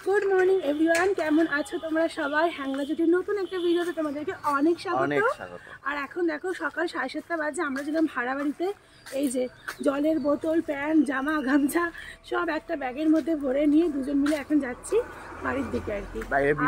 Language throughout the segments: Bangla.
গুড মর্নিং এভরিওয়ান, কেমন আছো তোমরা সবাই? হ্যাংলা জুটির নতুন একটা ভিডিওতে তোমাদেরকে অনেক স্বাগত। আর এখন দেখো সকাল 7:30 বাজে, আমরা ছিলাম ভাড়া বাড়িতে। এই যে জলের বোতল, প্যান্ট, জামা, গামছা সব একটা ব্যাগের মধ্যে ভরে নিয়ে দুজন মিলে এখন যাচ্ছি বাড়ির দিকে আর কি।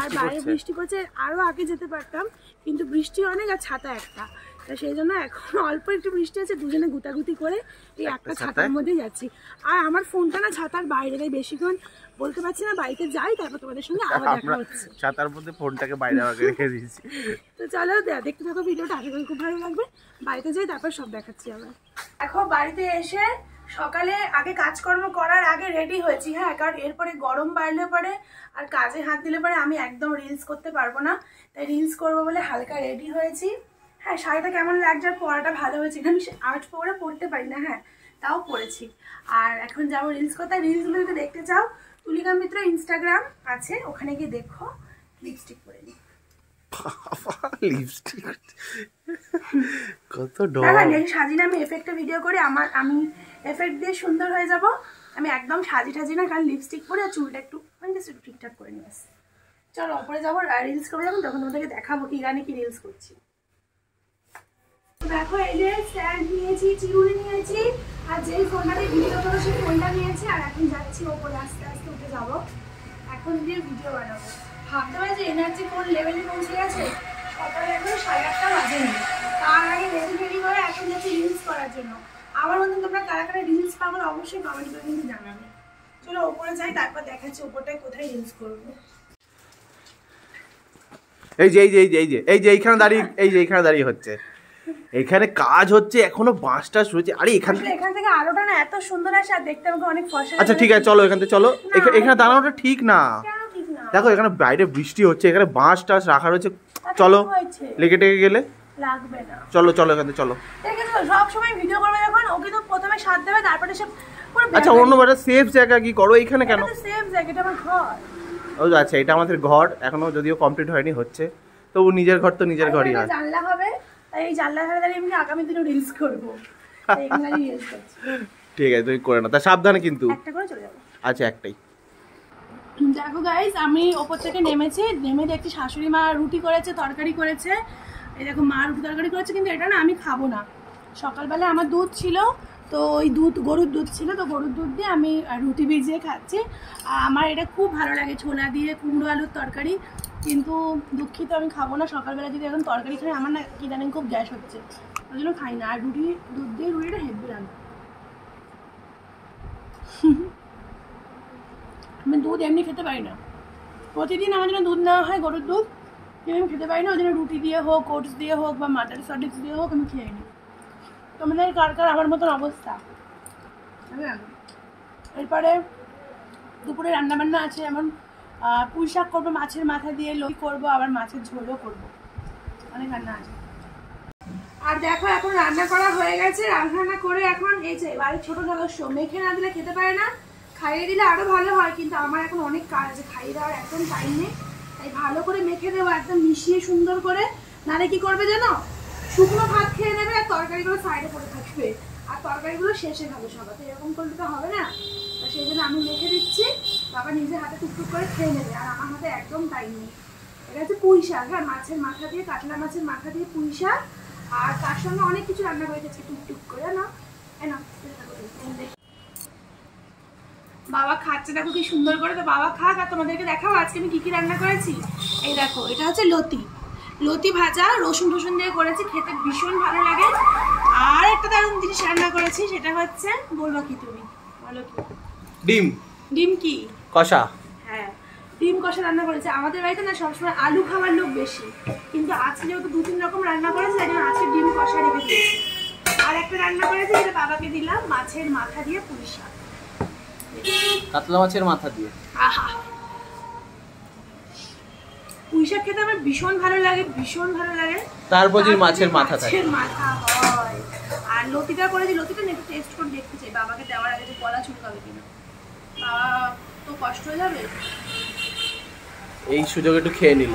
আর বাইরে বৃষ্টি পড়ছে, আরও আগে যেতে পারতাম কিন্তু বৃষ্টি অনেক আর ছাতা একটা, তা সেই জন্য এখন অল্প একটু বৃষ্টি আছে, দুজনে গুতাগুতি করে এই একটা ছাতার মধ্যেই যাচ্ছি। আর আমার ফোনটা না ছাতার বাইরে, তাই বেশিক্ষণ বলতে পারছি না, বাড়িতে যাই তারপর তোমাদের সঙ্গে আবার দেখা হচ্ছে। ছাতার মধ্যে ফোনটাকে বাইরে রেখে দিয়েছি। তো চলো দেখতে থাকো ভিডিওটা, আশা করি খুব ভালো লাগবে। বাড়িতে যাই তারপর সব দেখাচ্ছি আবার। এখন বাড়িতে এসে সকালে আগে কাজকর্ম করার আগে রেডি হয়েছি, হ্যাঁ, কারণ এরপরে গরম বাড়লে পরে আর কাজে হাত দিলে পরে আমি একদম রিলস করতে পারবো না, তাই রিলস করবো বলে হালকা রেডি হয়েছি। হ্যাঁ, শাড়িটা কেমন লাগছে আর পরাটা ভালো হয়েছে, আমি আর্ট পরে পরতে পারি না, হ্যাঁ তাও পরেছি। আর এখন যাবো রিলস করতে। রিলসগুলো যদি দেখতে চাও তুলিকা মিত্র ইনস্টাগ্রাম আছে, ওখানে গিয়ে দেখো। লিপস্টিক পরে নি, লিপস্টিক কত ডর। সাজি না, আমি এফেক্টে ভিডিও করি, আমি এফেক্ট দিয়ে সুন্দর হয়ে যাব। আমি একদম সাজি টাজি না, কারণ লিপস্টিক পরে আর চুলটা একটু ঠিকঠাক করে নিয়ে আসি। চলো ওপরে যাবো, রিলস করে যাবো, তখন তোমাদেরকে দেখাবো কি গানে কি রিলস করছি। দেখো এই যে স্ট্যান্ড নিয়েছি, চিরুনি নিয়েছি, আর যেই ফোনটাতে ভিডিও করবো সেই ফোনটা নিয়েছি। আর এখন যাচ্ছি ওপরে, আস্তে আস্তে উঠে যাবো, এখন দিয়ে ভিডিও বানাবো। ভাবতে পারি যে এনার্জি কোন লেভেলে পৌঁছে গেছে। সকালে এখন 8:30 বাজেনি, তার আগে রেডি করে এখন যাচ্ছি রিলস করার জন্য। আমার মতন তোমরা কারা কারা রিলস পাবো অবশ্যই কমেন্ট করে কিন্তু জানাবে। চলো ওপরে যাই, তারপর দেখাচ্ছি ওপরটায় কোথায় রিলস করবো। এই যে এইখানে দাঁড়িয়ে হচ্ছে, এখানে কাজ হচ্ছে, এখনো বাঁশটা রয়েছে। আরে এখান থেকে আলোটা না এত সুন্দর আসে, আর দেখতে আমাকে অনেক ফসল। আচ্ছা ঠিক আছে, চলো এখান থেকে চলো। এখানে দাঁড়ানোটা ঠিক না, দেখো এখানে বাইরে বৃষ্টি হচ্ছে, এখানে বাঁশ টাস রাখা রয়েছে। চলো লেগে টেগে গেলে লাগবে না, চলো এখান থেকে চলো। সব সময় ভিডিও করবে যখন, ওকে তো প্রথমে সাথ দেবে, তারপরে সব। আচ্ছা অন্যবারে সেফ জায়গা কি করো, এইখানে কেন? সেফ জায়গাটা আমার ঘর। ও আচ্ছা, এটা আমাদের ঘর, এখনো যদিও কমপ্লিট হয়নি, হচ্ছে তবু নিজের ঘর তো নিজের ঘরই হয়। জানলা হবে, তাই এই জানলা ধারে দাঁড়িয়ে আমি আগামী দিনে রিলস করব। ঠিক আছে তুমি করে না, তা সাবধানে কিন্তু। একটা করে চলে যাবো। আচ্ছা একটাই। দেখো গাইস, আমি ওপর থেকে নেমেছি, নেমে দেখছি শাশুড়ি মা রুটি করেছে, তরকারি করেছে। এই দেখো মা রুটি তরকারি করেছে, কিন্তু এটা না আমি খাবো না। সকালবেলা আমার দুধ ছিল, তো ওই গরুর দুধ ছিল, তো গরুর দুধ দিয়ে আমি রুটি ভিজিয়ে খাচ্ছি। আমার এটা খুব ভালো লাগে, ছোলা দিয়ে কুমড়ো আলুর তরকারি, কিন্তু দুঃখিত আমি খাবো না। সকালবেলা যদি এখন তরকারি খাই আমার না কি জানেন খুব গ্যাস হচ্ছে, ওই জন্য খাই না। আর দুধ দিয়ে রুটিটা হেভি রান্না। আমি দুধ এমনি খেতে পারি না, প্রতিদিন আমার জন্য দুধ নেওয়া হয়, গরুর দুধ, কিন্তু আমি খেতে পারি না। ওই জন্য রুটি দিয়ে হোক, ওটস দিয়ে হোক, বা মাটার সটিক্স দিয়ে হোক আমি খেয়ে নিই। তোমাদের কার কার আমার মতন অবস্থা। এরপরে দুপুরে রান্নাবান্না আছে, যেমন পুঁই শাক করবো মাছের মাথা দিয়ে, লই করবো, আবার মাছের ঝোলও করবো, অনেক রান্না আছে। আর দেখো এখন রান্না করা হয়ে গেছে, রান্না করে এখন এই যে বাড়ির ছোটো সদস্য মেখে না দিলে খেতে পারে না, খাইয়ে দিলে আরও ভালো হয়, কিন্তু আমার এখন অনেক কাজ আছে, খাইয়ে দেওয়ার একদম টাইম নেই, তাই ভালো করে মেখে দেবো একদম মিশিয়ে সুন্দর করে। নাহলে কি করবে জানো, শুকনো ভাত খেয়ে নেবে আর তরকারিগুলো সাইডে পড়ে থাকবে, আর তরকারিগুলো শেষে খাবে সবাই, তো এরকম করলে তো হবে না। সেই জন্য আমি মেখে দিচ্ছি, বাবা নিজের হাতে টুকটুক করে খেয়ে নেবে, আর আমার হাতে একদম টাইম নেই। এটা হচ্ছে পুঁই শাক, হ্যাঁ, মাছের মাথা দিয়ে, কাতলা মাছের মাথা দিয়ে পুঁই শাক, আর তার সঙ্গে অনেক কিছু রান্না করে দিচ্ছি টুকটুক করে। না বাবা খাচ্ছে, দেখো কি সুন্দর করে, তো বাবা খাক আর তোমাদেরকে দেখাবো আজকে আমি কি রান্না করেছি। এই দেখো, এটা হচ্ছে লতি ভাজা, রসুন দিয়ে করেছি, খেতে ভীষণ ভালো লাগে। আর একটা দারুণ জিনিস রান্না করেছি, সেটা হচ্ছে, বলবো কি তুমি বলো কি? ডিম কি কষা। হ্যাঁ, ডিম কষা রান্না করেছে। আমাদের বাড়িতে না সবসময় আলু খাওয়ার লোক বেশি, কিন্তু আজকে যেহেতু 2-3 রকম রান্না করেছে, তাই জন্য আজকে ডিম কষা রেখে দিয়েছি। আর একটা রান্না করেছি, যেটা বাবাকে দিলাম, মাছের মাথা দিয়ে পুঁই শাক, কাতলা মাছের মাথা দিয়ে। আহা, পুঁই শাক খেতে আমার ভীষণ ভালো লাগে, ভীষণ ভালো লাগে। তারপর যে মাছের মাথা থাকে, মাছের মাথা হয়। আর লতিটা করেছি, লতিটা একটু টেস্ট করে দেখতে চাই, বাবাকে দেওয়ার আগে যে গলা চুলকাবে কিনা, বাবা তো কষ্ট হয়ে যাবে। এই সুযোগ একটু খেয়ে নিল,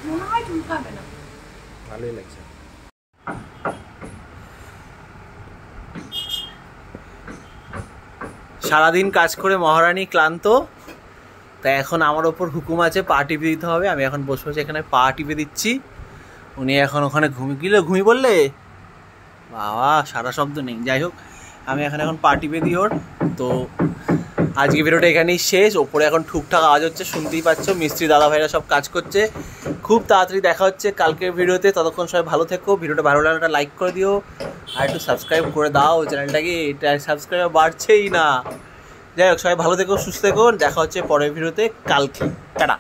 মনে হয় চুলকাবে না, ভালোই লাগছে। সারাদিন কাজ করে মহারানী ক্লান্ত, তাই এখন আমার ওপর হুকুম আছে পা টিপে দিতে হবে। আমি এখন বসে বসে এখানে পা টিপে দিচ্ছি। উনি এখন ওখানে ঘুমিয়ে বললে বাবা, সারা শব্দ নেই। যাই হোক, আমি এখন পা টিপে দিই ওর। তো আজকে ভিডিওটা এখানেই শেষ। ওপরে এখন ঠুকঠাক আওয়াজ হচ্ছে, শুনতেই পাচ্ছ। মিস্ত্রি দাদা ভাইরা সব কাজ করছে। খুব তাড়াতাড়ি দেখা হচ্ছে কালকের ভিডিওতে। ততক্ষণ সবাই ভালো থেকো। ভিডিওটা ভালো লাগলে একটা লাইক করে দিও, আর একটু সাবস্ক্রাইব করে দাও চ্যানেলটাকে। এটা সাবস্ক্রাইবার বাড়ছেই না। যাই হোক, সবাই ভালো থেকো, সুস্থ থেকো। দেখা হচ্ছে পরের ভিডিওতে কালকে। টাটা।